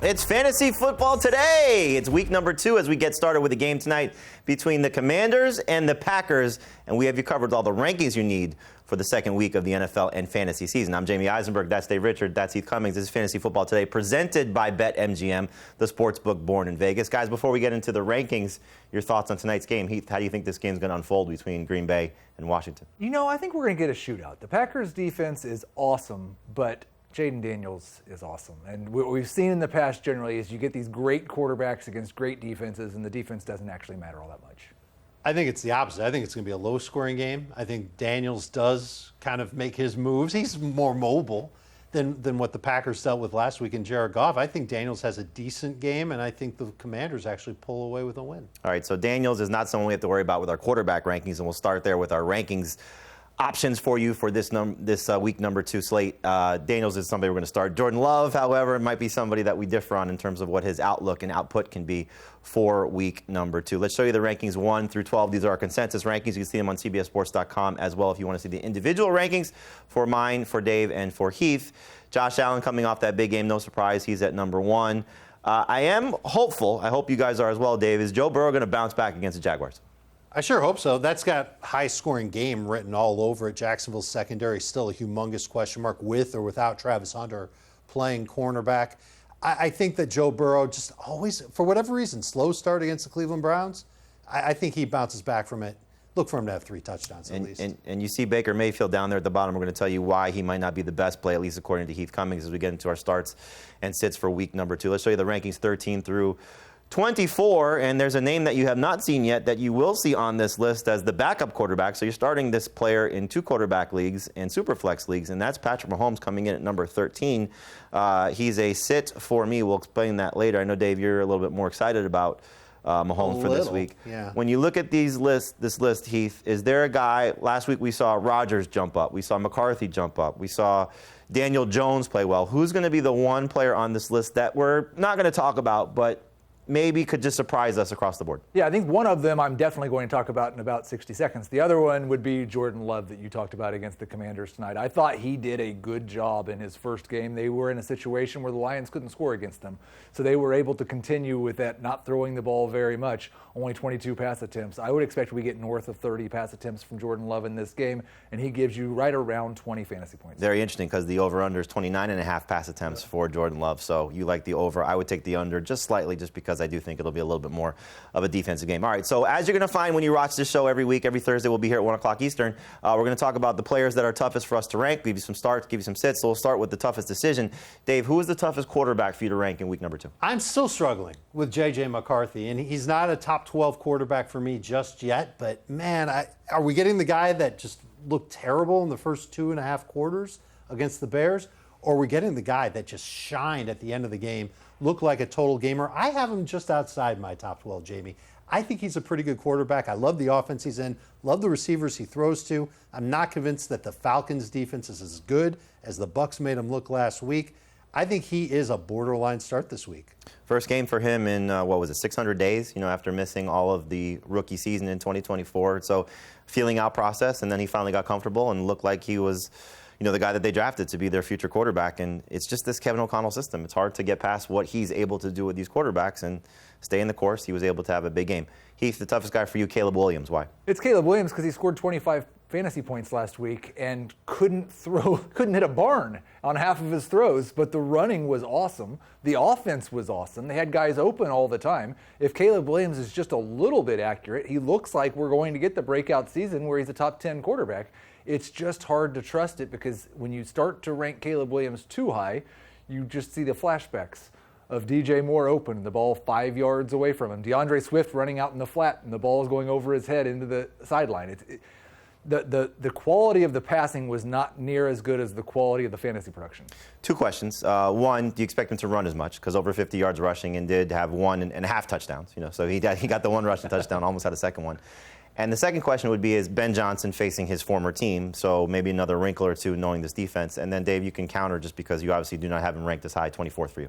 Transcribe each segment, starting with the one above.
It's fantasy football today. It's week number 2 as we get started with the game tonight between the Commanders and the Packers. And we have you covered with all the rankings you need for the second week of the NFL and fantasy season. I'm Jamey Eisenberg. That's Dave Richard. That's Heath Cummings. This is Fantasy Football Today, presented by BetMGM, the sports book born in Vegas. Guys, before we get into the rankings, your thoughts on tonight's game. Heath, how do you think this game is going to unfold between Green Bay and Washington? You know, I think we're going to get a shootout. The Packers' defense is awesome, but Jaden Daniels is awesome. And what we've seen in the past generally is you get these great quarterbacks against great defenses, and the defense doesn't actually matter all that much. I think it's the opposite. I think it's going to be a low-scoring game. I think Daniels does kind of make his moves. He's more mobile than what the Packers dealt with last week in Jared Goff. I think Daniels has a decent game, and I think the Commanders actually pull away with a win. All right, so Daniels is not someone we have to worry about with our quarterback rankings, and we'll start there with our rankings options for you for this week number 2 slate. Daniels is somebody we're going to start. Jordan Love, however, might be somebody that we differ on in terms of what his outlook and output can be for week number 2. Let's show you the rankings 1 through 12. These are our consensus rankings. You can see them on CBSSports.com as well if you want to see the individual rankings for mine, for Dave, and for Heath. Josh Allen coming off that big game, no surprise. He's at number 1. I am hopeful, I hope you guys are as well, Dave, is Joe Burrow going to bounce back against the Jaguars? I sure hope so. That's got high-scoring game written all over it. Jacksonville's secondary still a humongous question mark with or without Travis Hunter playing cornerback. I think that Joe Burrow just always, for whatever reason, slow start against the Cleveland Browns. I think he bounces back from it. Look for him to have 3 touchdowns at least. And you see Baker Mayfield down there at the bottom. We're going to tell you why he might not be the best play, at least according to Heath Cummings, as we get into our starts and sits for week number 2. Let's show you the rankings 13 through 24, and there's a name that you have not seen yet that you will see on this list as the backup quarterback. So you're starting this player in 2 quarterback leagues and Superflex leagues, and that's Patrick Mahomes coming in at number 13. He's a sit for me. We'll explain that later. I know, Dave, you're a little bit more excited about Mahomes for this week. Yeah. When you look at this list, Heath, is there a guy? Last week we saw Rodgers jump up. We saw McCarthy jump up. We saw Daniel Jones play well. Who's going to be the one player on this list that we're not going to talk about, but maybe could just surprise us across the board? Yeah, I think one of them I'm definitely going to talk about in about 60 seconds. The other one would be Jordan Love that you talked about against the Commanders tonight. I thought he did a good job in his first game. They were in a situation where the Lions couldn't score against them. So they were able to continue with that, not throwing the ball very much, only 22 pass attempts. I would expect we get north of 30 pass attempts from Jordan Love in this game, and he gives you right around 20 fantasy points. Very interesting, because the over-under is 29.5 pass attempts for Jordan Love. So you like the over. I would take the under just slightly, just because I do think it'll be a little bit more of a defensive game. All right, so as you're going to find when you watch this show every week, every Thursday, we'll be here at 1 o'clock Eastern. We're going to talk about the players that are toughest for us to rank, give you some starts, give you some sits. So we'll start with the toughest decision. Dave, who is the toughest quarterback for you to rank in week number 2? I'm still struggling with J.J. McCarthy, and he's not a top 12 quarterback for me just yet. But, man, are we getting the guy that just looked terrible in the first 2.5 quarters against the Bears? Or are we getting the guy that just shined at the end of the game, looked like a total gamer? I have him just outside my top 12, Jamie. I think he's a pretty good quarterback. I love the offense he's in, love the receivers he throws to. I'm not convinced that the Falcons' defense is as good as the Bucs made him look last week. I think he is a borderline start this week. First game for him in, 600 days, after missing all of the rookie season in 2024. So feeling out process, and then he finally got comfortable and looked like he was the guy that they drafted to be their future quarterback. And it's just this Kevin O'Connell system. It's hard to get past what he's able to do with these quarterbacks and stay in the course. He was able to have a big game. Heath, the toughest guy for you, Caleb Williams. Why? It's Caleb Williams because he scored 25 fantasy points last week and couldn't hit a barn on half of his throws, but the running was awesome. The offense was awesome. They had guys open all the time. If Caleb Williams is just a little bit accurate, he looks like we're going to get the breakout season where he's a top 10 quarterback. It's just hard to trust it because when you start to rank Caleb Williams too high, you just see the flashbacks of DJ Moore open, the ball 5 yards away from him. DeAndre Swift running out in the flat, and the ball is going over his head into the sideline. The quality of the passing was not near as good as the quality of the fantasy production. 2 questions. One, do you expect him to run as much? Because over 50 yards rushing and did have 1.5 touchdowns. So he got the one rushing touchdown, almost had a second one. And the second question would be, is Ben Johnson facing his former team? So maybe another wrinkle or two knowing this defense. And then, Dave, you can counter just because you obviously do not have him ranked as high, 24th for you.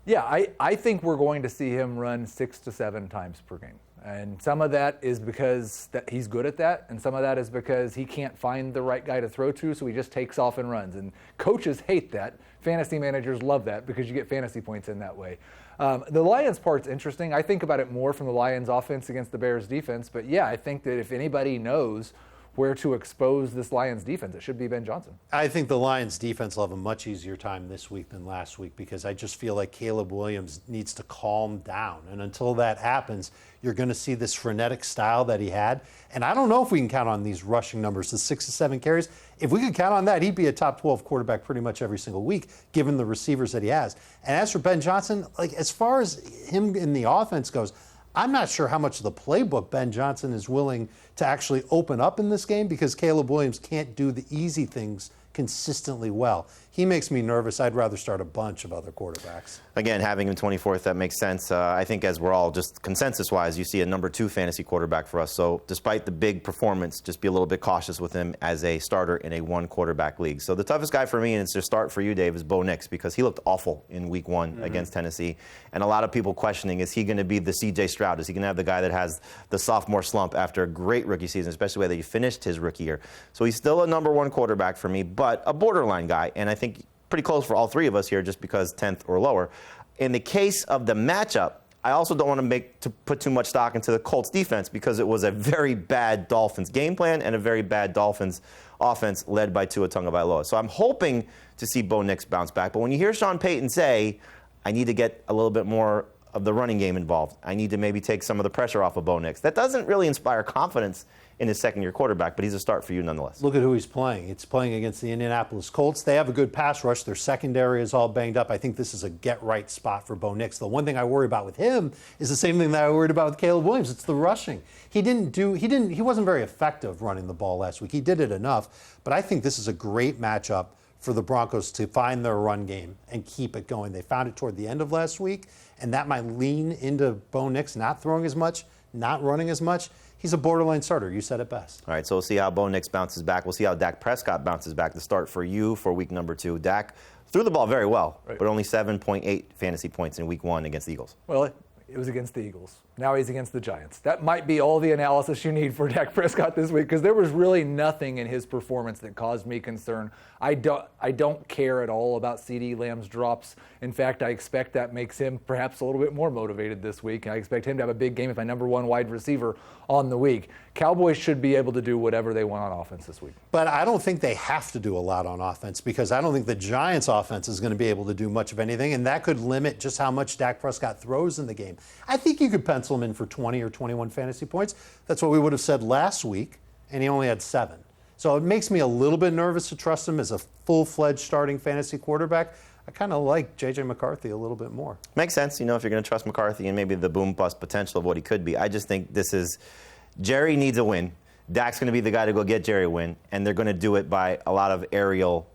Yeah, I think we're going to see him run 6 to 7 times per game. And some of that is because that he's good at that, and some of that is because he can't find the right guy to throw to, so he just takes off and runs. And coaches hate that. Fantasy managers love that because you get fantasy points in that way. The Lions part's interesting. I think about it more from the Lions offense against the Bears defense, but yeah, I think that if anybody knows where to expose this Lions defense, it should be Ben Johnson. I think the Lions defense will have a much easier time this week than last week because I just feel like Caleb Williams needs to calm down. And until that happens, you're going to see this frenetic style that he had. And I don't know if we can count on these rushing numbers, the 6 to 7 carries. If we could count on that, he'd be a top 12 quarterback pretty much every single week, given the receivers that he has. And as for Ben Johnson, like as far as him in the offense goes, I'm not sure how much of the playbook Ben Johnson is willing to actually open up in this game because Caleb Williams can't do the easy things consistently well. He makes me nervous. I'd rather start a bunch of other quarterbacks. Again, having him 24th, that makes sense. I think as we're all just consensus-wise, you see a number 2 fantasy quarterback for us. So despite the big performance, just be a little bit cautious with him as a starter in a 1-quarterback league. So the toughest guy for me, and it's a start for you, Dave, is Bo Nix because he looked awful in week 1 against Tennessee. And a lot of people questioning, is he going to be the C.J. Stroud? Is he going to have the guy that has the sophomore slump after a great rookie season, especially the way that he finished his rookie year? So he's still a number 1 quarterback for me, but a borderline guy. And I think pretty close for all 3 of us here just because 10th or lower. In the case of the matchup, I also don't want to put too much stock into the Colts defense because it was a very bad Dolphins game plan and a very bad Dolphins offense led by Tua Tagovailoa. So I'm hoping to see Bo Nix bounce back. But when you hear Sean Payton say, I need to get a little bit more of the running game involved, I need to maybe take some of the pressure off of Bo Nix, that doesn't really inspire confidence in his second-year quarterback, but he's a start for you nonetheless. Look at who he's playing. It's playing against the Indianapolis Colts. They have a good pass rush. Their secondary is all banged up. I think this is a get-right spot for Bo Nix. The one thing I worry about with him is the same thing that I worried about with Caleb Williams. It's the rushing. He wasn't very effective running the ball last week. He did it enough, but I think this is a great matchup for the Broncos to find their run game and keep it going. They found it toward the end of last week, and that might lean into Bo Nix not throwing as much, not running as much. He's a borderline starter. You said it best. All right, so we'll see how Bo Nix bounces back. We'll see how Dak Prescott bounces back to start for you for week number 2. Dak threw the ball very well, but only 7.8 fantasy points in week 1 against the Eagles. Well, it was against the Eagles. Now he's against the Giants. That might be all the analysis you need for Dak Prescott this week because there was really nothing in his performance that caused me concern. I don't care at all about CeeDee Lamb's drops. In fact, I expect that makes him perhaps a little bit more motivated this week. I expect him to have a big game as my number 1 wide receiver on the week. Cowboys should be able to do whatever they want on offense this week. But I don't think they have to do a lot on offense because I don't think the Giants' offense is going to be able to do much of anything, and that could limit just how much Dak Prescott throws in the game. I think you could pencil him in for 20 or 21 fantasy points. That's what we would have said last week, and he only had 7. So it makes me a little bit nervous to trust him as a full-fledged starting fantasy quarterback. I kind of like J.J. McCarthy a little bit more. Makes sense, if you're going to trust McCarthy and maybe the boom-bust potential of what he could be. I just think Jerry needs a win. Dak's going to be the guy to go get Jerry a win, and they're going to do it by a lot of aerial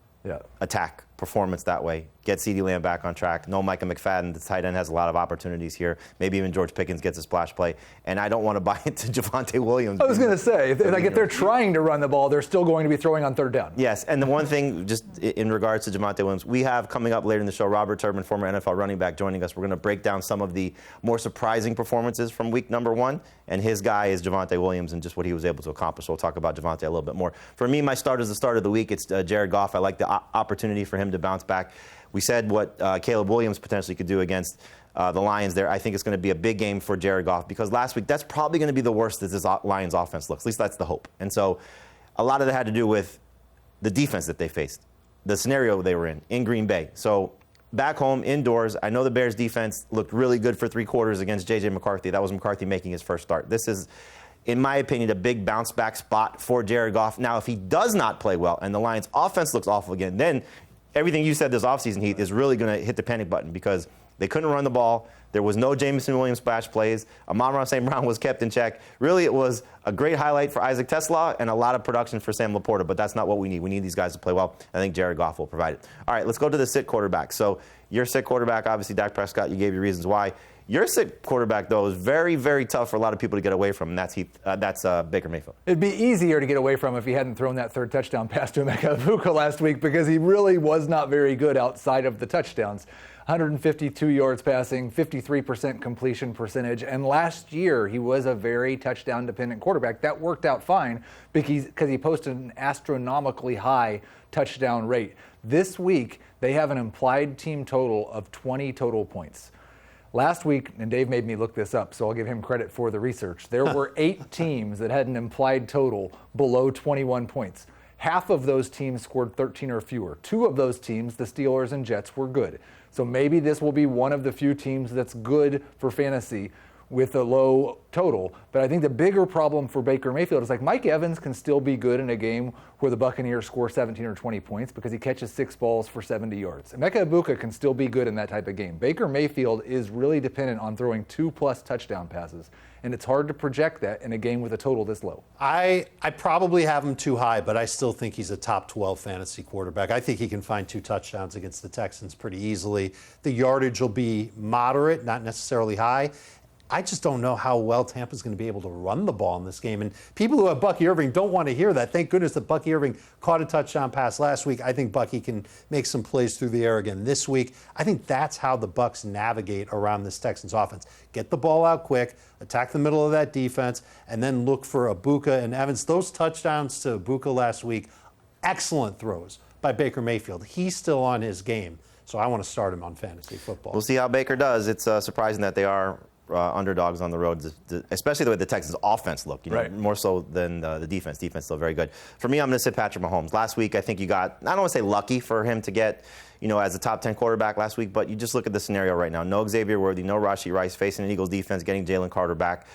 attack performance that way. Get CeeDee Lamb back on track. No Micah McFadden, the tight end, has a lot of opportunities here. Maybe even George Pickens gets a splash play. And I don't want to buy into Javonte Williams. I was going to say, if they're trying to run the ball, they're still going to be throwing on 3rd down. Yes, and the one thing, just in regards to Javonte Williams, we have coming up later in the show, Robert Turbin, former NFL running back, joining us. We're going to break down some of the more surprising performances from week number 1. And his guy is Javonte Williams and just what he was able to accomplish. So we'll talk about Javonte a little bit more. For me, my start is the start of the week. It's Jared Goff. I like the opportunity for him to bounce back. We said what Caleb Williams potentially could do against the Lions there. I think it's going to be a big game for Jared Goff because last week that's probably going to be the worst that this Lions offense looks. At least that's the hope. And so a lot of that had to do with the defense that they faced, the scenario they were in Green Bay. So back home, indoors, I know the Bears defense looked really good for 3 quarters against J.J. McCarthy. That was McCarthy making his first start. This is, in my opinion, a big bounce back spot for Jared Goff. Now, if he does not play well and the Lions offense looks awful again, then everything you said this offseason, Heath, is really going to hit the panic button because they couldn't run the ball. There was no Jameson Williams splash plays. Amon-Ra St. Brown was kept in check. Really, it was a great highlight for Isaac Tesla and a lot of production for Sam Laporta, but that's not what we need. We need these guys to play well. I think Jared Goff will provide it. All right, let's go to the sit quarterback. So your sit quarterback, obviously Dak Prescott, you gave your reasons why. Your sit quarterback, though, is very, very tough for a lot of people to get away from, and that's Baker Mayfield. It'd be easier to get away from if he hadn't thrown that 3rd touchdown pass to Emeka Egbuka last week because he really was not very good outside of the touchdowns. 152 yards passing, 53% completion percentage. And last year, he was a very touchdown-dependent quarterback. That worked out fine because he posted an astronomically high touchdown rate. This week, they have an implied team total of 20 total points. Last week, and Dave made me look this up, so I'll give him credit for the research, there were 8 teams that had an implied total below 21 points. Half of those teams scored 13 or fewer. 2 of those teams, the Steelers and Jets, were good. So maybe this will be one of the few teams that's good for fantasy with a low total. But I think the bigger problem for Baker Mayfield is like Mike Evans can still be good in a game where the Buccaneers score 17 or 20 points because he catches 6 balls for 70 yards. Emeka Egbuka can still be good in that type of game. Baker Mayfield is really dependent on throwing 2+ touchdown passes, and it's hard to project that in a game with a total this low. I probably have him too high, but I still think he's a top 12 fantasy quarterback. I think he can find 2 touchdowns against the Texans pretty easily. The yardage will be moderate, not necessarily high. I just don't know how well Tampa's going to be able to run the ball in this game. And people who have Bucky Irving don't want to hear that. Thank goodness that Bucky Irving caught a touchdown pass last week. I think Bucky can make some plays through the air again this week. I think that's how the Bucs navigate around this Texans offense. Get the ball out quick, attack the middle of that defense, and then look for Egbuka and Evans. Those touchdowns to Egbuka last week, excellent throws by Baker Mayfield. He's still on his game, so I want to start him on fantasy football. We'll see how Baker does. It's surprising that they are underdogs on the road, especially the way the Texans offense look, right, more so than the defense. Defense still very good. For me, I'm going to sit Patrick Mahomes. Last week, I think you got, I don't want to say lucky for him to get, as a top 10 quarterback last week, but you just look at the scenario right now. No Xavier Worthy, no Rashee Rice facing an Eagles defense, getting Jalen Carter back.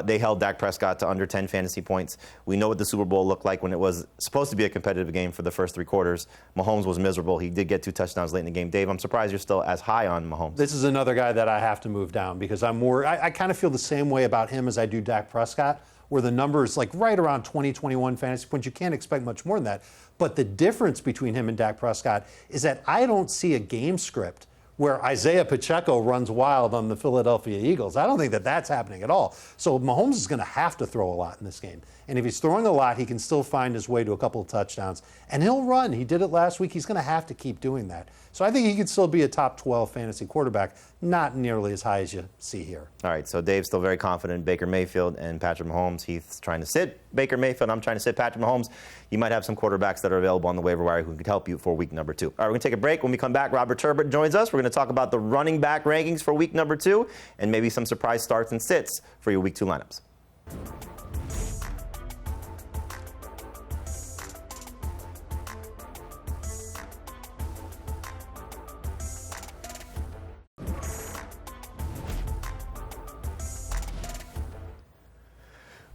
They held Dak Prescott to under 10 fantasy points. We know what the Super Bowl looked like when it was supposed to be a competitive game for the first 3 quarters. Mahomes was miserable. He did get 2 touchdowns late in the game. Dave, I'm surprised you're still as high on Mahomes. This is another guy that I have to move down because I kind of feel the same way about him as I do Dak Prescott, where the number is like right around 20, 21 fantasy points. You can't expect much more than that. But the difference between him and Dak Prescott is that I don't see a game script where Isaiah Pacheco runs wild on the Philadelphia Eagles. I don't think that that's happening at all. So Mahomes is going to have to throw a lot in this game. And if he's throwing a lot, he can still find his way to a couple of touchdowns. And he'll run. He did it last week. He's going to have to keep doing that. So I think he could still be a top 12 fantasy quarterback, not nearly as high as you see here. All right, so Dave's still very confident in Baker Mayfield and Patrick Mahomes. Heath's trying to sit Baker Mayfield. I'm trying to sit Patrick Mahomes. You might have some quarterbacks that are available on the waiver wire who could help you for week number 2. All right, we're going to take a break. When we come back, Robert Turbin joins us. We're going to talk about the running back rankings for week number 2 and maybe some surprise starts and sits for your week 2 lineups.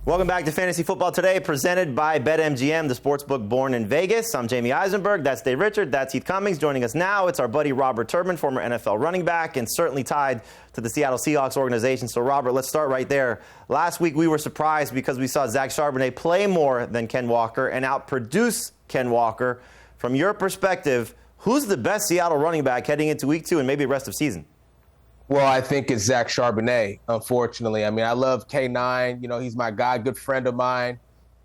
Welcome back to Fantasy Football Today, presented by BetMGM, the sportsbook born in Vegas. I'm Jamey Eisenberg. That's Dave Richard. That's Heath Cummings. Joining us now, it's our buddy Robert Turbin, former NFL running back, and certainly tied to the Seattle Seahawks organization. So, Robert, let's start right there. Last week, we were surprised because we saw Zach Charbonnet play more than Ken Walker and outproduce Ken Walker. From your perspective, who's the best Seattle running back heading into week 2 and maybe the rest of season? Well, I think it's Zach Charbonnet, unfortunately. I mean, I love K9. He's my guy, good friend of mine.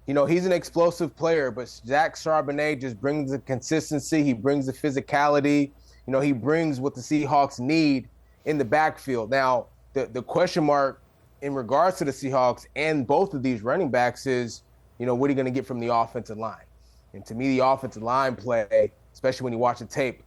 He's an explosive player, but Zach Charbonnet just brings the consistency. He brings the physicality. He brings what the Seahawks need in the backfield. Now, the question mark in regards to the Seahawks and both of these running backs is, what are you going to get from the offensive line? And to me, the offensive line play, especially when you watch the tape,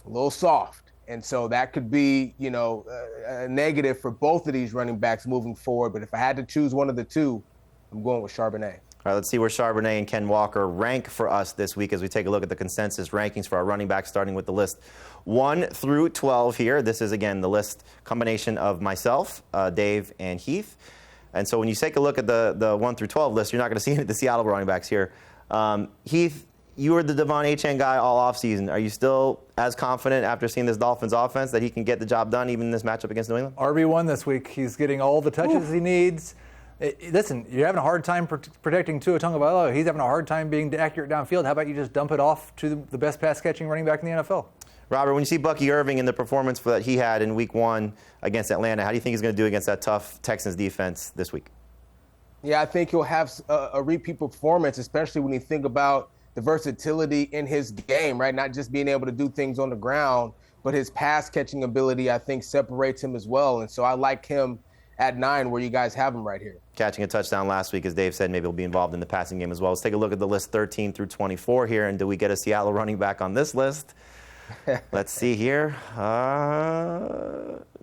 a little soft. And so that could be, a negative for both of these running backs moving forward. But if I had to choose one of the two, I'm going with Charbonnet. All right, let's see where Charbonnet and Ken Walker rank for us this week as we take a look at the consensus rankings for our running backs, starting with the list 1 through 12 here. This is, again, the list combination of myself, Dave, and Heath. And so when you take a look at the 1 through 12 list, you're not going to see any of the Seattle running backs here. Heath, you were the Devon Achane guy all offseason. Are you still as confident after seeing this Dolphins offense that he can get the job done even in this matchup against New England? RB1 this week. He's getting all the touches he needs. Listen, you're having a hard time protecting Tua Tagovailoa. He's having a hard time being accurate downfield. How about you just dump it off to the best pass-catching running back in the NFL? Robert, when you see Bucky Irving in the performance that he had in Week 1 against Atlanta, how do you think he's going to do against that tough Texans defense this week? Yeah, I think he'll have a repeat performance, especially when you think about the versatility in his game, right? Not just being able to do things on the ground, but his pass catching ability, I think, separates him as well. And so I like him at 9 where you guys have him right here. Catching a touchdown last week, as Dave said, maybe he'll be involved in the passing game as well. Let's take a look at the list 13 through 24 here. And do we get a Seattle running back on this list? Let's see here.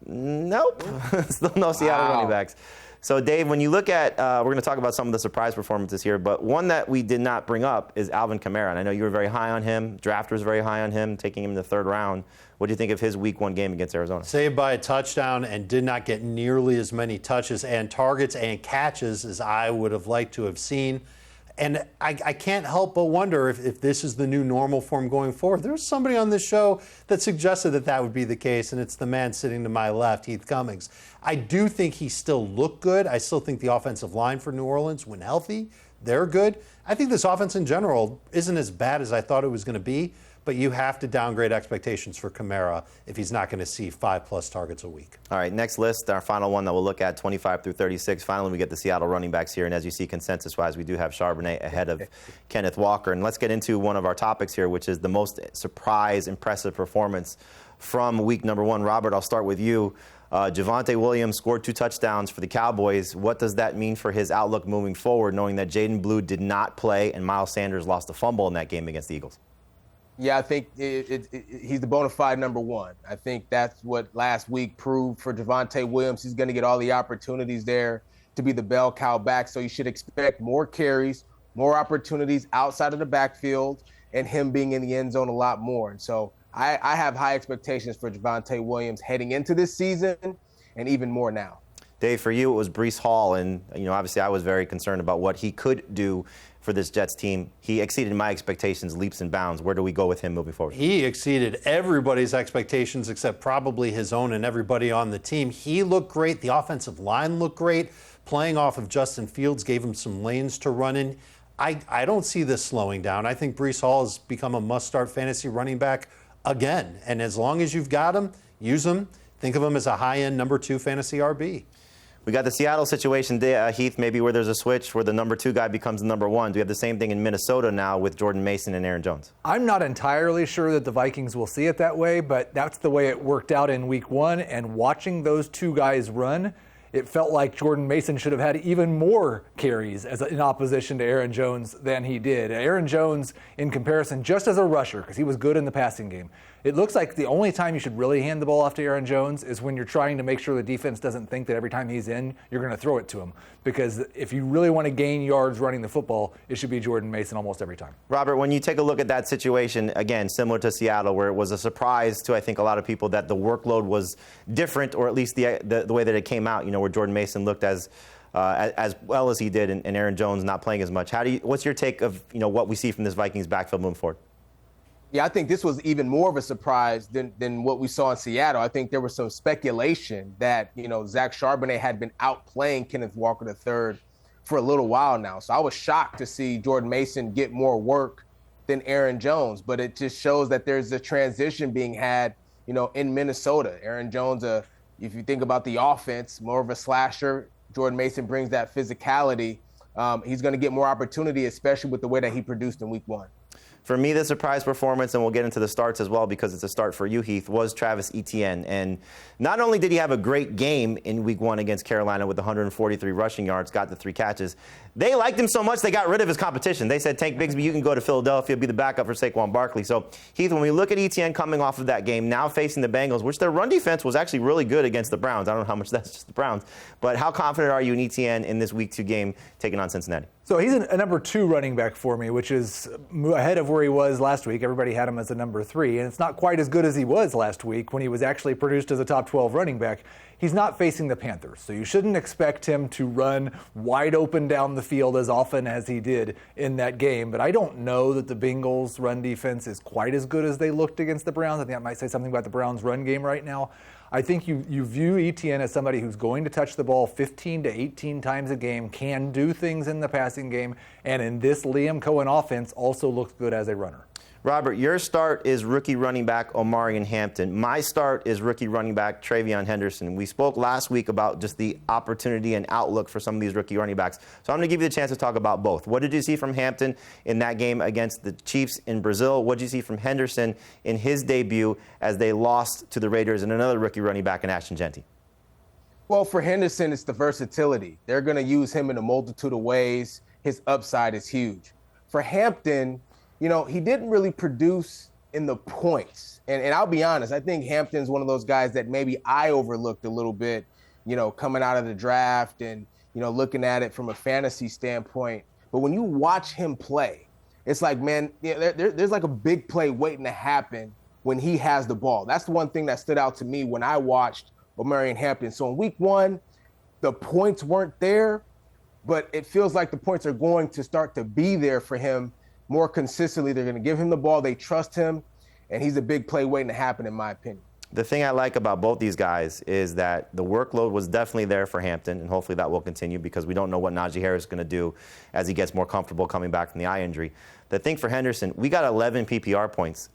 Nope. Still no Seattle running backs. So, Dave, when you look at, we're going to talk about some of the surprise performances here, but one that we did not bring up is Alvin Kamara. And I know you were very high on him. Draft was very high on him, taking him in the 3rd round. What do you think of his Week 1 game against Arizona? Saved by a touchdown and did not get nearly as many touches and targets and catches as I would have liked to have seen. And I can't help but wonder if this is the new normal for him going forward. There was somebody on this show that suggested that would be the case, and it's the man sitting to my left, Heath Cummings. I do think he still looked good. I still think the offensive line for New Orleans, when healthy, they're good. I think this offense in general isn't as bad as I thought it was going to be, but you have to downgrade expectations for Kamara if he's not going to see 5+ targets a week. All right, next list, our final one that we'll look at, 25 through 36. Finally, we get the Seattle running backs here, and as you see, consensus-wise, we do have Charbonnet ahead of Kenneth Walker. And let's get into one of our topics here, which is the most surprise, impressive performance from week number 1. Robert, I'll start with you. Javonte Williams scored 2 touchdowns for the Cowboys. What does that mean for his outlook moving forward, knowing that Jaden Blue did not play and Miles Sanders lost a fumble in that game against the Eagles? Yeah, I think he's the bona fide number 1. I think that's what last week proved for Javonte Williams. He's going to get all the opportunities there to be the bell cow back. So you should expect more carries, more opportunities outside of the backfield, and him being in the end zone a lot more. And so I have high expectations for Javonte Williams heading into this season and even more now. Dave, for you, it was Breece Hall. And, obviously I was very concerned about what he could do for this Jets team. He exceeded my expectations leaps and bounds. Where do we go with him moving forward? He exceeded everybody's expectations except probably his own and everybody on the team. He looked great. The offensive line looked great. Playing off of Justin Fields gave him some lanes to run in. I don't see this slowing down. I think Breece Hall has become a must-start fantasy running back again. And as long as you've got him, use him. Think of him as a high-end number 2 fantasy RB. We got the Seattle situation, Heath, maybe where there's a switch where the number 2 guy becomes the number 1. Do we have the same thing in Minnesota now with Jordan Mason and Aaron Jones? I'm not entirely sure that the Vikings will see it that way, but that's the way it worked out in week 1. And watching those 2 guys run, it felt like Jordan Mason should have had even more carries in opposition to Aaron Jones than he did. Aaron Jones, in comparison, just as a rusher, because he was good in the passing game, it looks like the only time you should really hand the ball off to Aaron Jones is when you're trying to make sure the defense doesn't think that every time he's in, you're going to throw it to him. Because if you really want to gain yards running the football, it should be Jordan Mason almost every time. Robert, when you take a look at that situation, again, similar to Seattle, where it was a surprise to, I think, a lot of people that the workload was different, or at least the way that it came out, where Jordan Mason looked as well as he did and Aaron Jones not playing as much. What's your take of, what we see from this Vikings backfield moving forward? Yeah, I think this was even more of a surprise than what we saw in Seattle. I think there was some speculation that, Zach Charbonnet had been outplaying Kenneth Walker III for a little while now. So I was shocked to see Jordan Mason get more work than Aaron Jones. But it just shows that there's a transition being had, in Minnesota. Aaron Jones, if you think about the offense, more of a slasher. Jordan Mason brings that physicality. He's going to get more opportunity, especially with the way that he produced in week 1. For me, the surprise performance, and we'll get into the starts as well because it's a start for you, Heath, was Travis Etienne. And not only did he have a great game in week 1 against Carolina with 143 rushing yards, got the 3 catches, they liked him so much they got rid of his competition. They said, Tank Bigsby, you can go to Philadelphia, be the backup for Saquon Barkley. So, Heath, when we look at Etienne coming off of that game, now facing the Bengals, which their run defense was actually really good against the Browns. I don't know how much that's just the Browns. But how confident are you in Etienne in this week 2 game taking on Cincinnati? So he's a number 2 running back for me, which is ahead of where he was last week. Everybody had him as a number 3, and it's not quite as good as he was last week when he was actually produced as a top 12 running back. He's not facing the Panthers, so you shouldn't expect him to run wide open down the field as often as he did in that game. But I don't know that the Bengals' run defense is quite as good as they looked against the Browns. I think that might say something about the Browns' run game right now. I think you view Etienne as somebody who's going to touch the ball 15 to 18 times a game, can do things in the passing game, and in this Liam Cohen offense also looks good as a runner. Robert, your start is rookie running back Omarion Hampton. My start is rookie running back Travion Henderson. We spoke last week about just the opportunity and outlook for some of these rookie running backs. So I'm going to give you the chance to talk about both. What did you see from Hampton in that game against the Chiefs in Brazil? What did you see from Henderson in his debut as they lost to the Raiders and another rookie running back in Ashton Genty? Well, for Henderson, it's the versatility. They're going to use him in a multitude of ways. His upside is huge. For Hampton, he didn't really produce in the points. And I'll be honest, I think Hampton's one of those guys that maybe I overlooked a little bit, coming out of the draft and, looking at it from a fantasy standpoint. But when you watch him play, it's like, man, there's like a big play waiting to happen when he has the ball. That's the one thing that stood out to me when I watched Omarion Hampton. So in week 1, the points weren't there, but it feels like the points are going to start to be there for him more consistently. They're going to give him the ball. They trust him, and he's a big play waiting to happen, in my opinion. The thing I like about both these guys is that the workload was definitely there for Hampton, and hopefully that will continue because we don't know what Najee Harris is going to do as he gets more comfortable coming back from the eye injury. The thing for Henderson, we got 11 PPR points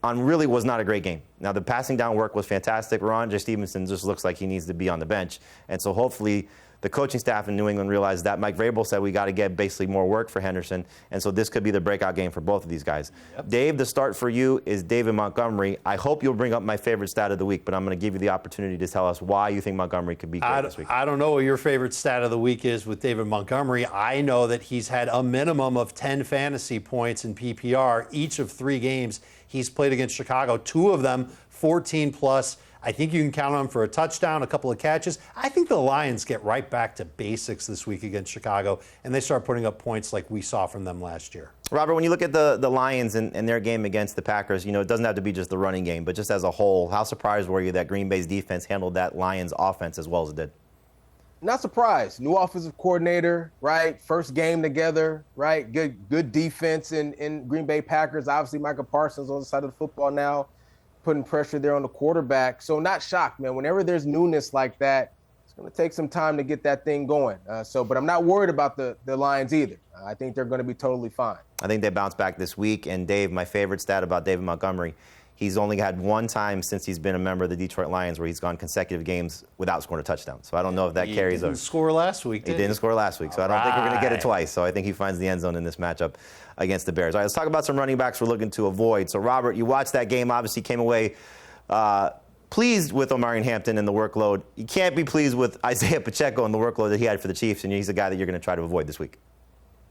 on really was not a great game. Now, the passing down work was fantastic. J. Stevenson just looks like he needs to be on the bench, and so hopefully the coaching staff in New England realized that. Mike Vrabel said we got to get basically more work for Henderson, and so this could be the breakout game for both of these guys. Yep. Dave, the start for you is David Montgomery. I hope you'll bring up my favorite stat of the week, but I'm going to give you the opportunity to tell us why you think Montgomery could be great this week. I don't know what your favorite stat of the week is with David Montgomery. I know that he's had a minimum of 10 fantasy points in PPR each of 3 games he's played against Chicago, 2 of them 14+. I think you can count on him for a touchdown, a couple of catches. I think the Lions get right back to basics this week against Chicago, and they start putting up points like we saw from them last year. Robert, when you look at the Lions and their game against the Packers, it doesn't have to be just the running game, but just as a whole, how surprised were you that Green Bay's defense handled that Lions offense as well as it did? Not surprised. New offensive coordinator, right? First game together, right? Good defense in Green Bay Packers. Obviously, Michael Parsons on the side of the football now, putting pressure there on the quarterback. So not shocked, man. Whenever there's newness like that, it's going to take some time to get that thing going. But I'm not worried about the Lions either. I think they're going to be totally fine. I think they bounce back this week. And Dave, my favorite stat about David Montgomery, he's only had one time since he's been a member of the Detroit Lions where he's gone consecutive games without scoring a touchdown. So I don't know if that carries over. He didn't score last week, He didn't score last week. So I don't think we're going to get it twice. So I think he finds the end zone in this matchup against the Bears. All right, let's talk about some running backs we're looking to avoid. So, Robert, you watched that game, obviously came away pleased with Omarion Hampton and the workload. You can't be pleased with Isaiah Pacheco and the workload that he had for the Chiefs, and he's a guy that you're going to try to avoid this week.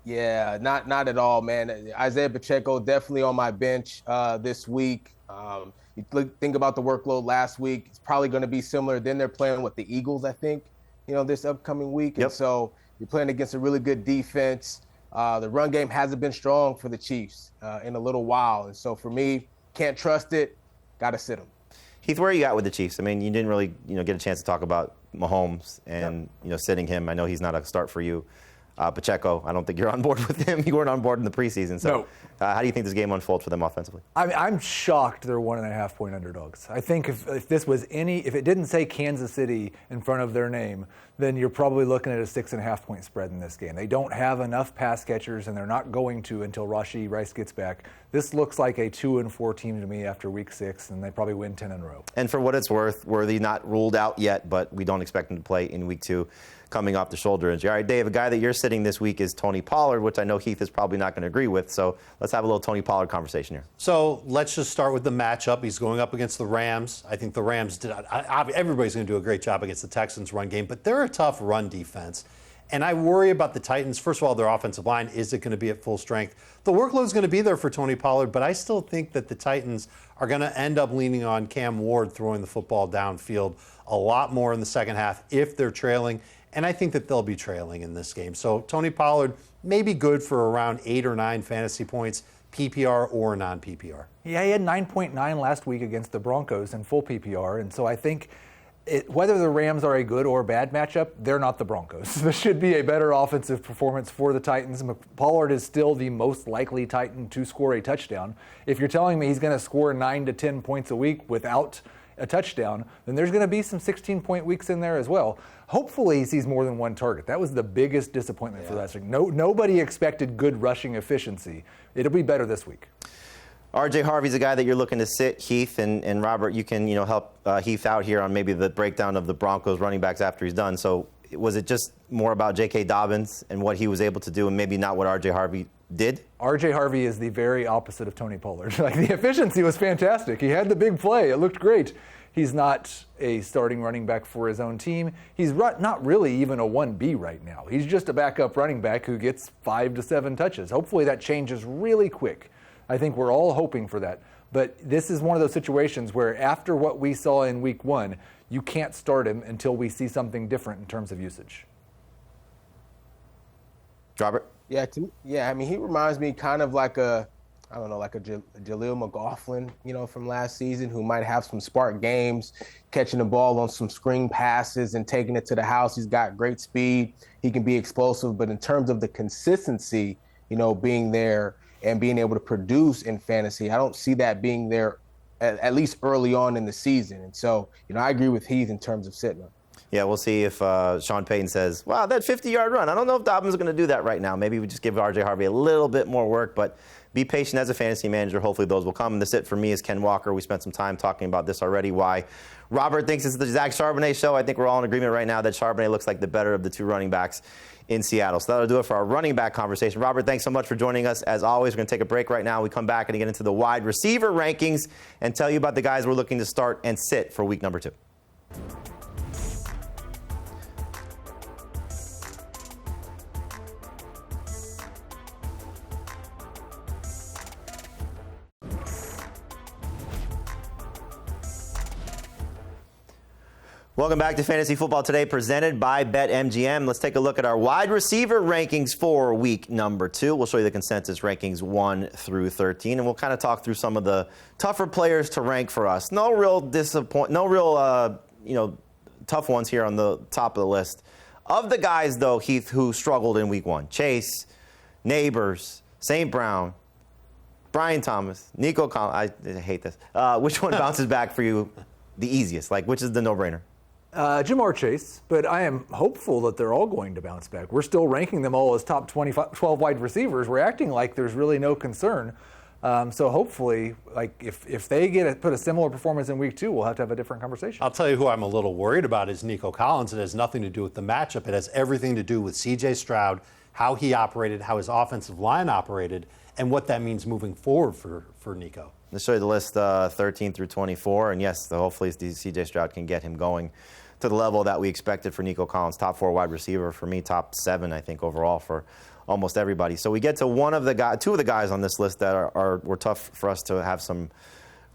Yeah, not at all, man. Isaiah Pacheco definitely on my bench this week. You think about the workload last week. It's probably going to be similar. Then they're playing with the Eagles, I think, this upcoming week. Yep. And so you're playing against a really good defense. The run game hasn't been strong for the Chiefs in a little while. And so for me, can't trust it. Got to sit him. Heath, where are you at with the Chiefs? I mean, you didn't really, get a chance to talk about Mahomes and, sitting him. I know he's not a start for you. Pacheco, I don't think you're on board with him. You weren't on board in the preseason. So No. How do you think this game unfolds for them offensively? I'm shocked they're 1.5 point underdogs. I think if this was if it didn't say Kansas City in front of their name, then you're probably looking at a 6.5 point spread in this game. They don't have enough pass catchers, and they're not going to until Rashee Rice gets back. This looks like a 2-4 team to me after week 6, and they probably win 10 in a row. And for what it's worth, Worthy not ruled out yet, but we don't expect him to play in week 2. Coming off the shoulder injury. All right, Dave, a guy that you're sitting this week is Tony Pollard, which I know Heath is probably not going to agree with. So let's have a little Tony Pollard conversation here. So let's just start with the matchup. He's going up against the Rams. I think the Rams everybody's going to do a great job against the Texans' run game, but they're a tough run defense. And I worry about the Titans. First of all, their offensive line, is it going to be at full strength? The workload is going to be there for Tony Pollard, but I still think that the Titans are going to end up leaning on Cam Ward throwing the football downfield a lot more in the second half if they're trailing. And I think that they'll be trailing in this game. So Tony Pollard may be good for around 8 or 9 fantasy points, PPR or non-PPR. Yeah, he had 9.9 last week against the Broncos in full PPR. And so I think whether the Rams are a good or bad matchup, they're not the Broncos. This should be a better offensive performance for the Titans. Pollard is still the most likely Titan to score a touchdown. If you're telling me he's going to score 9 to 10 points a week without a touchdown, then there's going to be some 16-point weeks in there as well. Hopefully he sees more than one target. That was the biggest disappointment for last week. Nobody expected good rushing efficiency. It'll be better this week. RJ Harvey's a guy that you're looking to sit, Heath, and Robert, you can help Heath out here on maybe the breakdown of the Broncos running backs after he's done. So was it just more about J.K. Dobbins and what he was able to do and maybe not what RJ Harvey did? RJ Harvey is the very opposite of Tony Pollard. Like, the efficiency was fantastic. He had the big play. It looked great. He's not a starting running back for his own team. He's not really even a 1B right now. He's just a backup running back who gets 5 to 7 touches. Hopefully that changes really quick. I think we're all hoping for that. But this is one of those situations where after what we saw in week 1, you can't start him until we see something different in terms of usage. Robert? Yeah, I mean, he reminds me kind of like a Jaleel McLaughlin, from last season, who might have some spark games, catching the ball on some screen passes and taking it to the house. He's got great speed. He can be explosive. But in terms of the consistency, being there and being able to produce in fantasy, I don't see that being there at least early on in the season. And so, I agree with Heath in terms of sitting him. Yeah, we'll see if Sean Payton says, wow, that 50-yard run. I don't know if Dobbins is going to do that right now. Maybe we just give RJ Harvey a little bit more work, but be patient as a fantasy manager. Hopefully those will come. And the sit for me is Ken Walker. We spent some time talking about this already, why Robert thinks it's the Zach Charbonnet show. I think we're all in agreement right now that Charbonnet looks like the better of the 2 running backs in Seattle. So that'll do it for our running back conversation. Robert, thanks so much for joining us. As always, we're going to take a break right now. We come back and get into the wide receiver rankings and tell you about the guys we're looking to start and sit for week number 2. Welcome back to Fantasy Football Today, presented by BetMGM. Let's take a look at our wide receiver rankings for week number 2. We'll show you the consensus rankings 1 through 13, and we'll kind of talk through some of the tougher players to rank for us. No real tough ones here on the top of the list. Of the guys, though, Heath, who struggled in week 1, Chase, Neighbors, St. Brown, Brian Thomas, Nico Collins. I hate this. Which one bounces back for you the easiest? Like, which is the no-brainer? Jamar Chase, but I am hopeful that they're all going to bounce back. We're still ranking them all as top 12 wide receivers. We're acting like there's really no concern. So hopefully, like if they put a similar performance in week 2, we'll have to have a different conversation. I'll tell you who I'm a little worried about is Nico Collins. It has nothing to do with the matchup. It has everything to do with C.J. Stroud, how he operated, how his offensive line operated, and what that means moving forward for Nico. Let's show you the list 13 through 24. And yes, hopefully C.J. Stroud can get him going to the level that we expected for Nico Collins. Top 4 wide receiver for me, top 7, I think, overall for almost everybody. So we get to two of the guys on this list that were tough for us to have some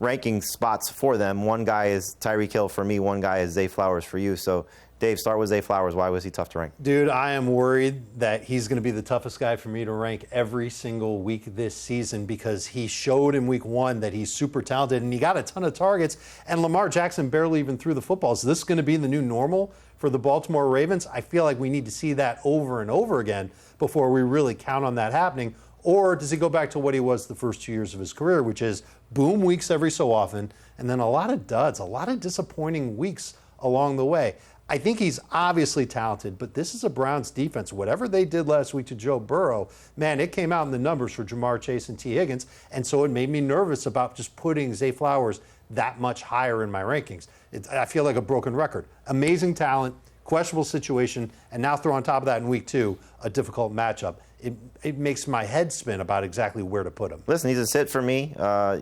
ranking spots for them. One guy is Tyreek Hill for me. One guy is Zay Flowers for you. So Dave, start with Zay Flowers. Why was he tough to rank? Dude, I am worried that he's going to be the toughest guy for me to rank every single week this season because he showed in week 1 that he's super talented and he got a ton of targets, and Lamar Jackson barely even threw the football. Is this going to be the new normal for the Baltimore Ravens? I feel like we need to see that over and over again before we really count on that happening. Or does he go back to what he was the first 2 years of his career, which is boom weeks every so often, and then a lot of duds, a lot of disappointing weeks along the way. I think he's obviously talented, but this is a Browns defense. Whatever they did last week to Joe Burrow, man, it came out in the numbers for Jamar Chase and T. Higgins, and so it made me nervous about just putting Zay Flowers that much higher in my rankings. I feel like a broken record. Amazing talent, questionable situation, and now throw on top of that in week 2, a difficult matchup. It makes my head spin about exactly where to put him. Listen, he's a sit for me.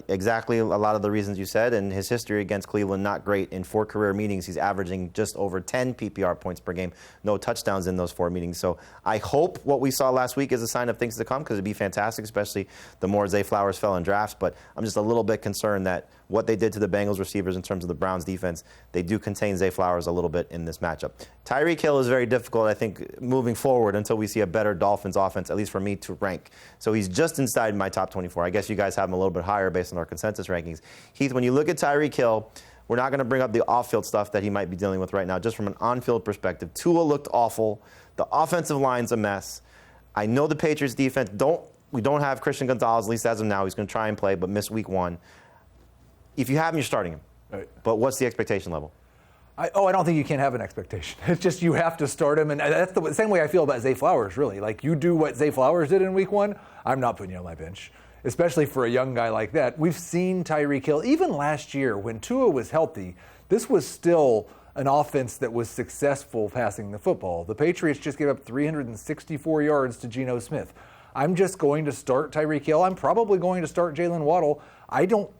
Exactly a lot of the reasons you said, and his history against Cleveland, not great. In 4 career meetings, he's averaging just over 10 PPR points per game. No touchdowns in those 4 meetings. So I hope what we saw last week is a sign of things to come, because it'd be fantastic, especially the more Zay Flowers fell in drafts. But I'm just a little bit concerned that what they did to the Bengals receivers in terms of the Browns defense, they do contain Zay Flowers a little bit in this matchup. Tyreek Hill is very difficult, I think, moving forward until we see a better Dolphins offense, at least for me, to rank. So he's just inside my top 24. I guess you guys have him a little bit higher based on our consensus rankings. Heath, when you look at Tyreek Hill, we're not going to bring up the off-field stuff that he might be dealing with right now. Just from an on-field perspective, Tua looked awful. The offensive line's a mess. I know the Patriots defense, we don't have Christian Gonzalez, at least as of now. He's going to try and play, but miss week 1. If you have him, you're starting him. Right. But what's the expectation level? I don't think you can have an expectation. It's just you have to start him, and that's the same way I feel about Zay Flowers, really. Like, you do what Zay Flowers did in week 1, I'm not putting you on my bench. especially for a young guy like that. We've seen Tyreek Hill, even last year when Tua was healthy, this was still an offense that was successful passing the football. The Patriots just gave up 364 yards to Geno Smith. I'm just going to start Tyreek Hill. I'm probably going to start Jalen Waddle. I don't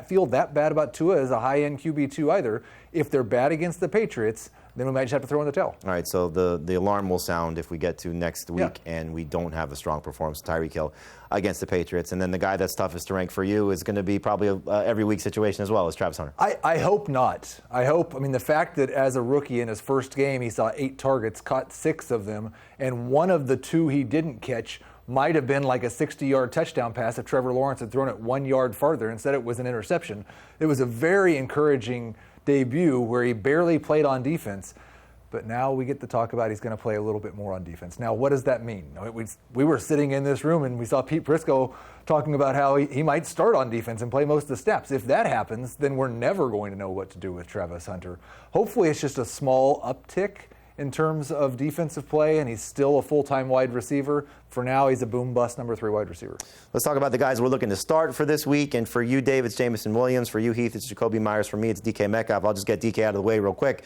feel that bad about Tua as a high-end QB2 either. If they're bad against the Patriots, then we might just have to throw in the towel. All right, so the alarm will sound if we get to next week and we don't have a strong performance, Tyreek Hill against the Patriots. And then the guy that's toughest to rank for you is going to be probably a every week situation as well as Travis Hunter. I hope not. I mean, the fact that as a rookie in his first game, he saw 8 targets, caught 6 of them, and one of the 2 he didn't catch might have been like a 60-yard touchdown pass if Trevor Lawrence had thrown it 1 yard farther. Instead, it was an interception. It was a very encouraging debut where he barely played on defense. But now we get to talk about he's going to play a little bit more on defense. Now, what does that mean? We were sitting in this room and we saw Pete Prisco talking about how he might start on defense and play most of the snaps. If that happens, then we're never going to know what to do with Travis Hunter. Hopefully it's just a small uptick in terms of defensive play, and he's still a full-time wide receiver. For now, he's a boom-bust number 3 wide receiver. Let's talk about the guys we're looking to start for this week. And for you, Dave, it's Jameson Williams. For you, Heath, it's Jacoby Myers. For me, it's DK Metcalf. I'll just get DK out of the way real quick.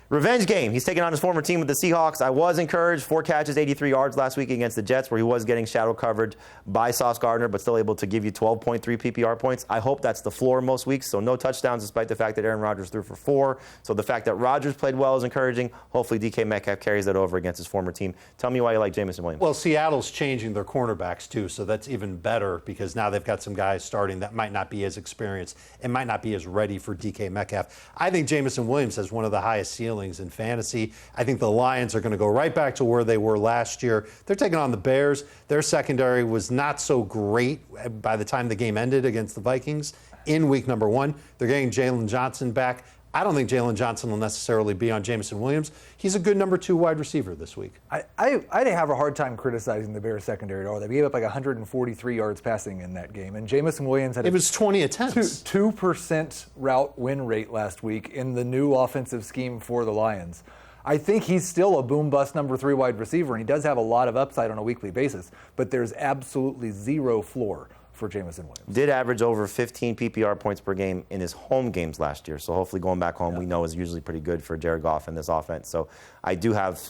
Revenge game. He's taking on his former team with the Seahawks. I was encouraged. 4 catches, 83 yards last week against the Jets, where he was getting shadow covered by Sauce Gardner, but still able to give you 12.3 PPR points. I hope that's the floor most weeks. So no touchdowns, despite the fact that Aaron Rodgers threw for 4. So the fact that Rodgers played well is encouraging. Hopefully DK Metcalf carries that over against his former team. Tell me why you like Jameson Williams. Well, Seattle's changing their cornerbacks too, so that's even better because now they've got some guys starting that might not be as experienced and might not be as ready for DK Metcalf. I think Jameson Williams has one of the highest ceilings in fantasy. I think the Lions are going to go right back to where they were last year. They're taking on the Bears. Their secondary was not so great by the time the game ended against the Vikings in week number 1. They're getting Jalen Johnson back. I don't think Jalen Johnson will necessarily be on Jameson Williams. He's a good number 2 wide receiver this week. I'd have a hard time criticizing the Bears secondary at all. They gave up like 143 yards passing in that game. And Jameson Williams had it was 20 attempts. 2% route win rate last week in the new offensive scheme for the Lions. I think he's still a boom-bust number 3 wide receiver, and he does have a lot of upside on a weekly basis, but there's absolutely zero floor for Jameson Williams. Did average over 15 PPR points per game in his home games last year. So hopefully going back home, we know is usually pretty good for Jared Goff in this offense. So I do have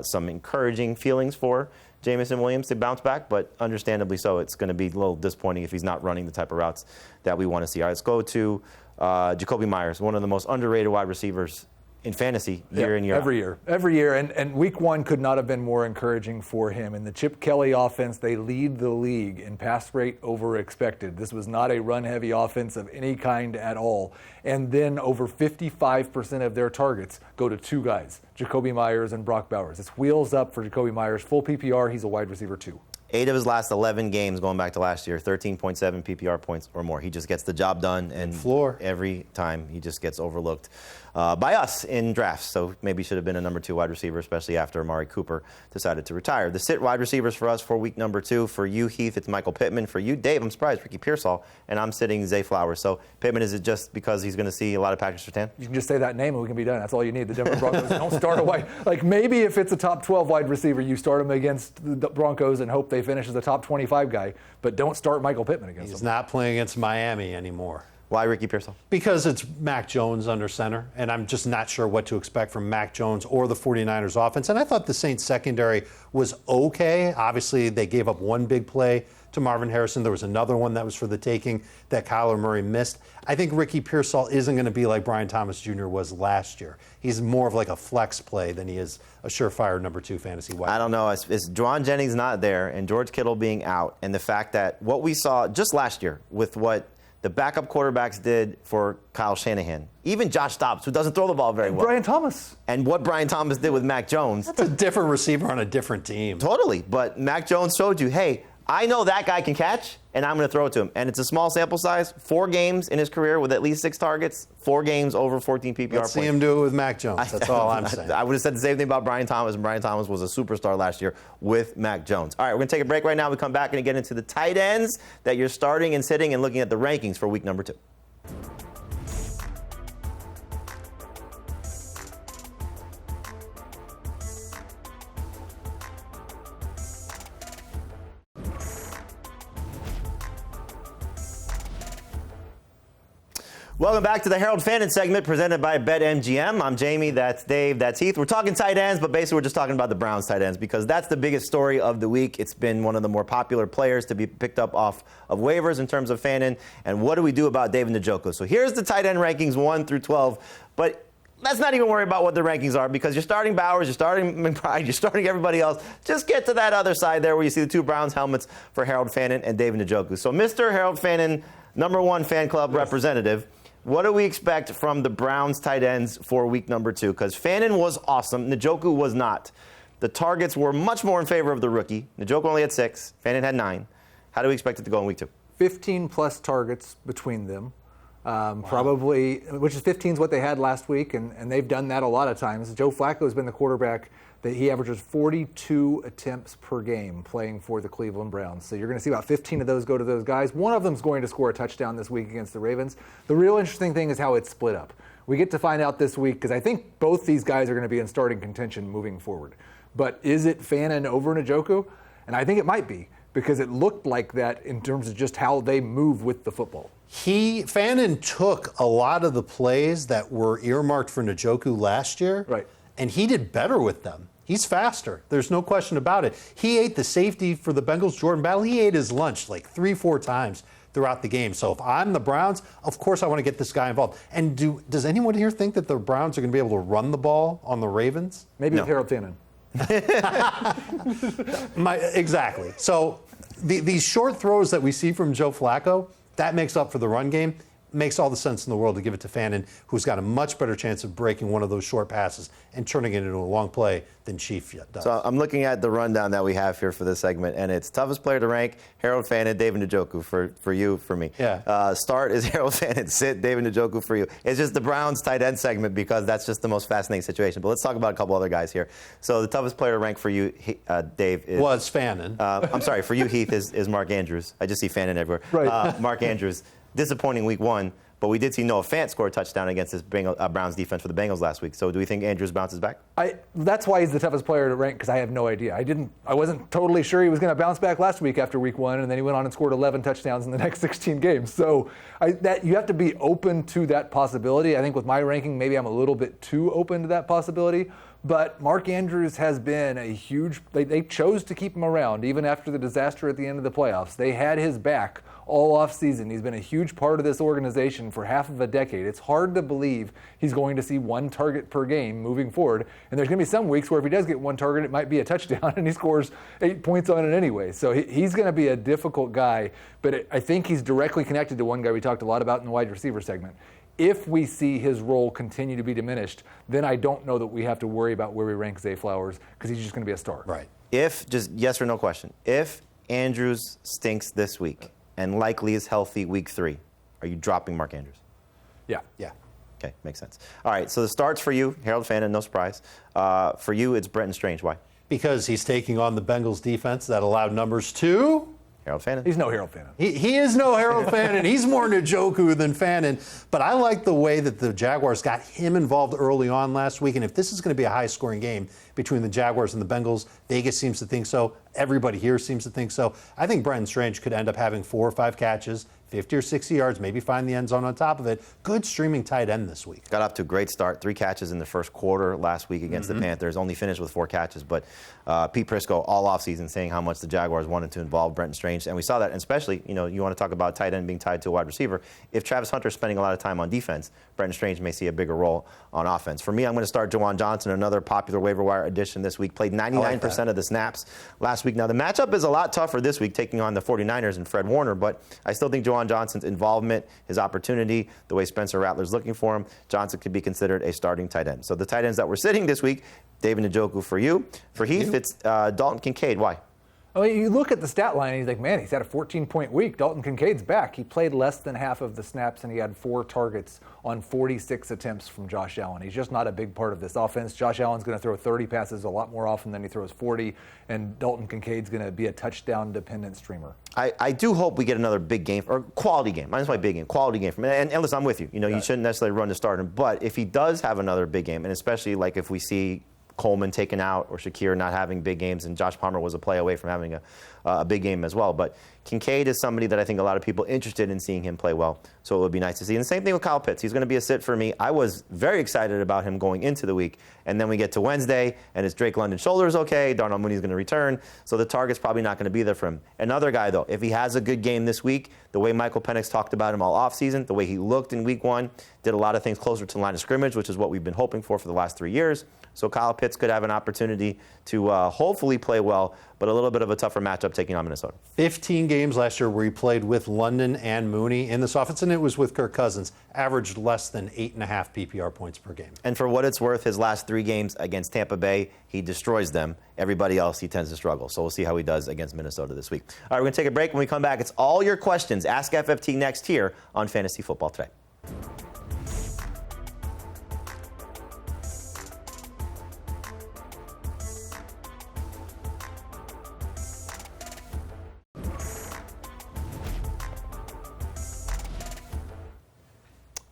some encouraging feelings for Jameson Williams to bounce back, but understandably so. It's going to be a little disappointing if he's not running the type of routes that we want to see. All right, let's go to Jacoby Myers, one of the most underrated wide receivers in fantasy year in, year every out. Every year. And week 1 could not have been more encouraging for him. In the Chip Kelly offense, they lead the league in pass rate over expected. This was not a run-heavy offense of any kind at all. And then over 55% of their targets go to 2 guys, Jacoby Myers and Brock Bowers. It's wheels up for Jacoby Myers. Full PPR, he's a wide receiver 2. 8 of his last 11 games going back to last year, 13.7 PPR points or more. He just gets the job done, and floor every time he just gets overlooked by us in drafts. So maybe should have been a number 2 wide receiver, especially after Amari Cooper decided to retire. The sit wide receivers for us for week number 2. For you, Heath, it's Michael Pittman. For you, Dave, I'm surprised, Ricky Pearsall, and I'm sitting Zay Flowers. So Pittman, is it just because he's going to see a lot of Patrick Surtain? You can just say that name and we can be done. That's all you need. The Denver Broncos don't start a wide. Like maybe if it's a top 12 wide receiver, you start him against the Broncos and hope they finish as a top 25 guy, but don't start Michael Pittman against him. He's not playing against Miami anymore. Why Ricky Pearsall? Because it's Mac Jones under center, and I'm just not sure what to expect from Mac Jones or the 49ers offense. And I thought the Saints secondary was okay. Obviously, they gave up one big play to Marvin Harrison. There was another one that was for the taking that Kyler Murray missed. I think Ricky Pearsall isn't going to be like Brian Thomas Jr. was last year. He's more of like a flex play than he is a surefire number 2 fantasy wide. I don't know. It's Juwan Jennings not there and George Kittle being out, and the fact that what we saw just last year with what the backup quarterbacks did for Kyle Shanahan, even Josh Dobbs, who doesn't throw the ball very well. Brian Thomas. And what Brian Thomas did with Mac Jones. That's a different receiver on a different team. Totally. But Mac Jones showed you, hey, I know that guy can catch, and I'm going to throw it to him. And it's a small sample size. 4 games in his career with at least 6 targets. 4 games over 14 PPR points. Let's see him do it with Mac Jones. That's all I'm saying. I would have said the same thing about Brian Thomas, and Brian Thomas was a superstar last year with Mac Jones. All right, we're going to take a break right now. We come back and get into the tight ends that you're starting and sitting and looking at the rankings for week number 2. Welcome back to the Harold Fannin segment presented by BetMGM. I'm Jamey, that's Dave, that's Heath. We're talking tight ends, but basically we're just talking about the Browns tight ends because that's the biggest story of the week. It's been one of the more popular players to be picked up off of waivers in terms of Fannin. And what do we do about David Njoku? So here's the tight end rankings 1 through 12. But let's not even worry about what the rankings are because you're starting Bowers, you're starting McBride, you're starting everybody else. Just get to that other side there where you see the two Browns helmets for Harold Fannin and David Njoku. So Mr. Harold Fannin, #1 fan club representative. What do we expect from the Browns tight ends for week number 2? Because Fannin was awesome. Njoku was not. The targets were much more in favor of the rookie. Njoku only had 6. Fannin had 9. How do we expect it to go in week 2? 15-plus targets between them. Probably, which is 15 is what they had last week, and they've done that a lot of times. Joe Flacco has been the quarterback that he averages 42 attempts per game playing for the Cleveland Browns. So you're going to see about 15 of those go to those guys. One of them is going to score a touchdown this week against the Ravens. The real interesting thing is how it's split up. We get to find out this week because I think both these guys are going to be in starting contention moving forward. But is it Fannin over Njoku? And I think it might be because it looked like that in terms of just how they move with the football. Fannin took a lot of the plays that were earmarked for Njoku last year, right, and he did better with them. He's faster. There's no question about it. He ate the safety for the Bengals, Jordan Battle. He ate his lunch like 3-4 times throughout the game. So if I'm the Browns, of course I want to get this guy involved. And does anyone here think that the Browns are going to be able to run the ball on the Ravens? Maybe with Harold Fannin. Exactly. So these short throws that we see from Joe Flacco, that makes up for the run game. Makes all the sense in the world to give it to Fannin, who's got a much better chance of breaking one of those short passes and turning it into a long play than Chief does. So I'm looking at the rundown that we have here for this segment, and it's toughest player to rank, Harold Fannin, David Njoku for you, for me. Yeah. Start is Harold Fannin, sit David Njoku for you. It's just the Browns tight end segment because that's just the most fascinating situation. But let's talk about a couple other guys here. So the toughest player to rank for you, Dave, was Fannin. I'm sorry, for you, Heath, is Mark Andrews. I just see Fannin everywhere. Right. Mark Andrews. Disappointing week 1, but we did see Noah Fant score a touchdown against this Browns defense for the Bengals last week. So do we think Andrews bounces back? That's why he's the toughest player to rank because I have no idea. I wasn't totally sure he was going to bounce back last week after week 1, and then he went on and scored 11 touchdowns in the next 16 games. So you have to be open to that possibility. I think with my ranking, maybe I'm a little bit too open to that possibility. But Mark Andrews has been a huge – they chose to keep him around even after the disaster at the end of the playoffs. They had his back all offseason. He's been a huge part of this organization for half of a decade. It's hard to believe he's going to see 1 target per game moving forward. And there's going to be some weeks where if he does get 1 target, it might be a touchdown, and he scores 8 points on it anyway. So he's going to be a difficult guy. But I think he's directly connected to one guy we talked a lot about in the wide receiver segment. If we see his role continue to be diminished, then I don't know that we have to worry about where we rank Zay Flowers because he's just going to be a star. Right. If, just yes or no question, if Andrews stinks this week and likely is healthy week 3, are you dropping Mark Andrews? Yeah. Yeah. Okay, makes sense. All right, so the starts for you, Harold Fannin, no surprise. For you, it's Brenton Strange. Why? Because he's taking on the Bengals defense that allowed numbers to Harold Fannin. He's no Harold Fannin. He is no Harold Fannin. He's more Njoku than Fannin. But I like the way that the Jaguars got him involved early on last week. And if this is going to be a high-scoring game between the Jaguars and the Bengals, Vegas seems to think so. Everybody here seems to think so. I think Brenton Strange could end up having 4 or 5 catches, 50 or 60 yards, maybe find the end zone on top of it. Good streaming tight end this week. Got off to a great start. 3 catches in the first quarter last week against the Panthers. Only finished with 4 catches. But Pete Prisco all offseason saying how much the Jaguars wanted to involve Brenton Strange. And we saw that, and especially, you want to talk about tight end being tied to a wide receiver. If Travis Hunter's spending a lot of time on defense, Brenton Strange may see a bigger role on offense. For me, I'm going to start Juwan Johnson, another popular waiver wire addition this week. Played 99% of the snaps last week. Now, the matchup is a lot tougher this week, taking on the 49ers and Fred Warner, but I still think Juwan Johnson's involvement, his opportunity, the way Spencer Rattler's looking for him, Johnson could be considered a starting tight end. So the tight ends that we're sitting this week, David Njoku for you. For Heath, it's Dalton Kincaid. Why? I mean, you look at the stat line, and he's like, man, he's had a 14-point week. Dalton Kincaid's back. He played less than half of the snaps, and he had 4 targets on 46 attempts from Josh Allen. He's just not a big part of this offense. Josh Allen's going to throw 30 passes a lot more often than he throws 40, and Dalton Kincaid's going to be a touchdown-dependent streamer. I do hope we get another big game, or quality game. I just like big game, quality game from him. And listen, I'm with you. You shouldn't necessarily run to start him, but if he does have another big game, and especially like if we see Coleman taken out or Shakir not having big games, and Josh Palmer was a play away from having a big game as well. But Kincaid is somebody that I think a lot of people interested in seeing him play well, so it would be nice to see. And the same thing with Kyle Pitts. He's going to be a sit for me. I was very excited about him going into the week, and then we get to Wednesday, and his Drake London shoulder is okay. Darnell Mooney's going to return, so the target's probably not going to be there for him. Another guy, though, if he has a good game this week, the way Michael Penix talked about him all offseason, the way he looked in week 1, did a lot of things closer to the line of scrimmage, which is what we've been hoping for the last 3 years. So Kyle Pitts could have an opportunity to hopefully play well, but a little bit of a tougher matchup taking on Minnesota. 15 games last year where he played with London and Mooney in this offense, and it was with Kirk Cousins, averaged less than 8.5 PPR points per game. And for what it's worth, his last 3 games against Tampa Bay, he destroys them. Everybody else, he tends to struggle. So we'll see how he does against Minnesota this week. All right, we're going to take a break. When we come back, it's all your questions. Ask FFT next here on Fantasy Football Today.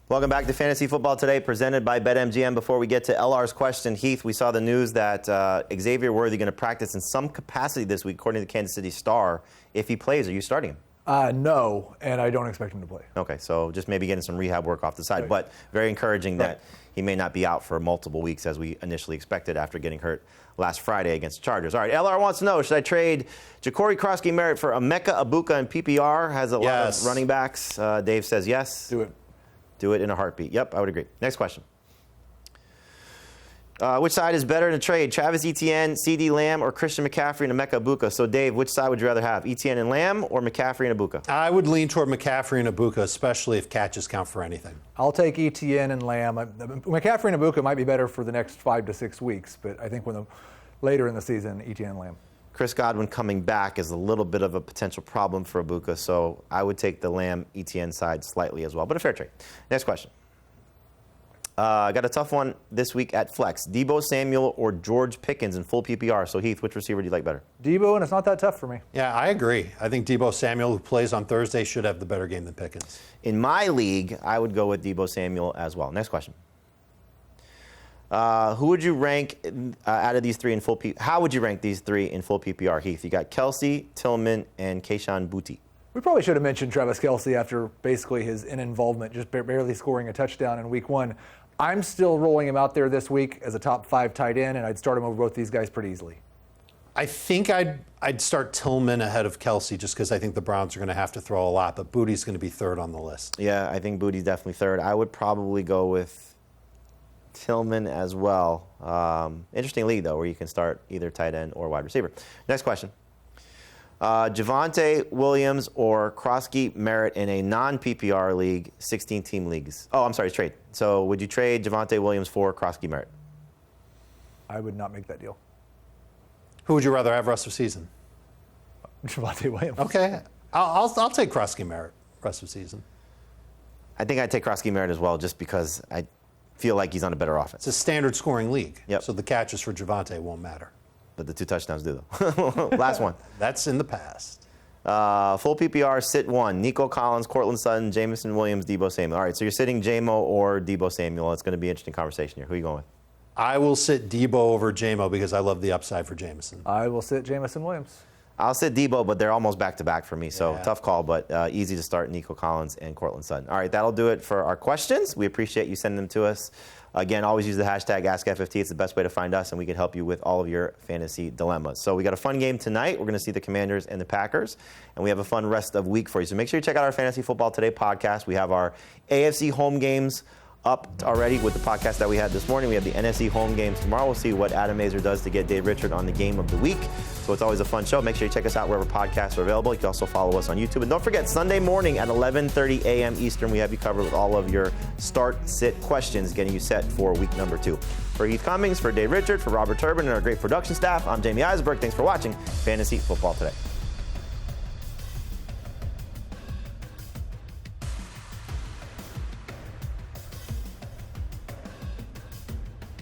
Welcome back to Fantasy Football Today, presented by BetMGM. Before we get to LR's question, Heath, we saw the news that Xavier Worthy going to practice in some capacity this week, according to the Kansas City Star. If he plays, are you starting him? No, and I don't expect him to play. Okay, so just maybe getting some rehab work off the side, Right. but very encouraging Right. that he may not be out for multiple weeks as we initially expected after getting hurt last Friday against the Chargers. All right, LR wants to know, should I trade Ja'Cory Krosky-Merritt for Emeka Egbuka in PPR? Has a lot of running backs. Dave says yes. Do it. Do it in a heartbeat. Yep, I would agree. Next question. Which side is better in a trade? Travis Etienne, CeeDee Lamb, or Christian McCaffrey and Emeka Egbuka? So, Dave, which side would you rather have, Etienne and Lamb or McCaffrey and Egbuka? I would lean toward McCaffrey and Egbuka, especially if catches count for anything. I'll take Etienne and Lamb. McCaffrey and Egbuka might be better for the next 5 to 6 weeks, but I think later in the season, Etienne and Lamb. Chris Godwin coming back is a little bit of a potential problem for Egbuka, so I would take the Lamb Etienne side slightly as well, but a fair trade. Next question. I got a tough one this week at Flex. Deebo Samuel or George Pickens in full PPR. So, Heath, which receiver do you like better? Deebo, and it's not that tough for me. Yeah, I agree. I think Deebo Samuel, who plays on Thursday, should have the better game than Pickens. In my league, I would go with Deebo Samuel as well. Next question. Who would you rank out of these 3 in full PPR? How would you rank these 3 in full PPR, Heath? You got Kelsey, Tillman, and Kayshon Boutte. We probably should have mentioned Travis Kelce after basically his involvement, just barely scoring a touchdown in week 1. I'm still rolling him out there this week as a top 5 tight end, and I'd start him over both these guys pretty easily. I think I'd start Tillman ahead of Kelsey just because I think the Browns are going to have to throw a lot, but Boutte's going to be 3rd on the list. Yeah, I think Boutte's definitely 3rd. I would probably go with Tillman as well. Interesting league, though, where you can start either tight end or wide receiver. Next question. Javonte Williams or Krosky-Merritt in a non-PPR league, 16-team leagues. Oh, I'm sorry, trade. So would you trade Javonte Williams for Krosky-Merritt? I would not make that deal. Who would you rather have rest of season? Javonte Williams. Okay, I'll take Krosky-Merritt rest of season. I think I'd take Krosky-Merritt as well, just because I feel like he's on a better offense. It's a standard scoring league, Yep. so the catches for Javonte won't matter. But the 2 touchdowns do, though. Last one. That's in the past. Full PPR, sit 1. Nico Collins, Cortland Sutton, Jameson Williams, Deebo Samuel. All right, so you're sitting J-Mo or Deebo Samuel. It's going to be an interesting conversation here. Who are you going with? I will sit Deebo over J-Mo because I love the upside for Jameson. I will sit Jameson Williams. I'll sit Deebo, but they're almost back-to-back for me, so Yeah. tough call, but easy to start Nico Collins and Cortland Sutton. All right, that'll do it for our questions. We appreciate you sending them to us. Again, always use the hashtag AskFFT. It's the best way to find us, and we can help you with all of your fantasy dilemmas. So we got a fun game tonight. We're going to see the Commanders and the Packers, and we have a fun rest of week for you. So make sure you check out our Fantasy Football Today podcast. We have our AFC home games up already with the podcast that we had this morning. We have the NFC home games tomorrow. We'll see what Adam Mazer does to get Dave Richard on the game of the week. So it's always a fun show. Make sure you check us out wherever podcasts are available. You can also follow us on YouTube. And don't forget, Sunday morning at 11:30 a.m. Eastern, we have you covered with all of your start-sit questions, getting you set for week number 2. For Heath Cummings, for Dave Richard, for Robert Turbin, and our great production staff, I'm Jamey Eisenberg. Thanks for watching Fantasy Football Today.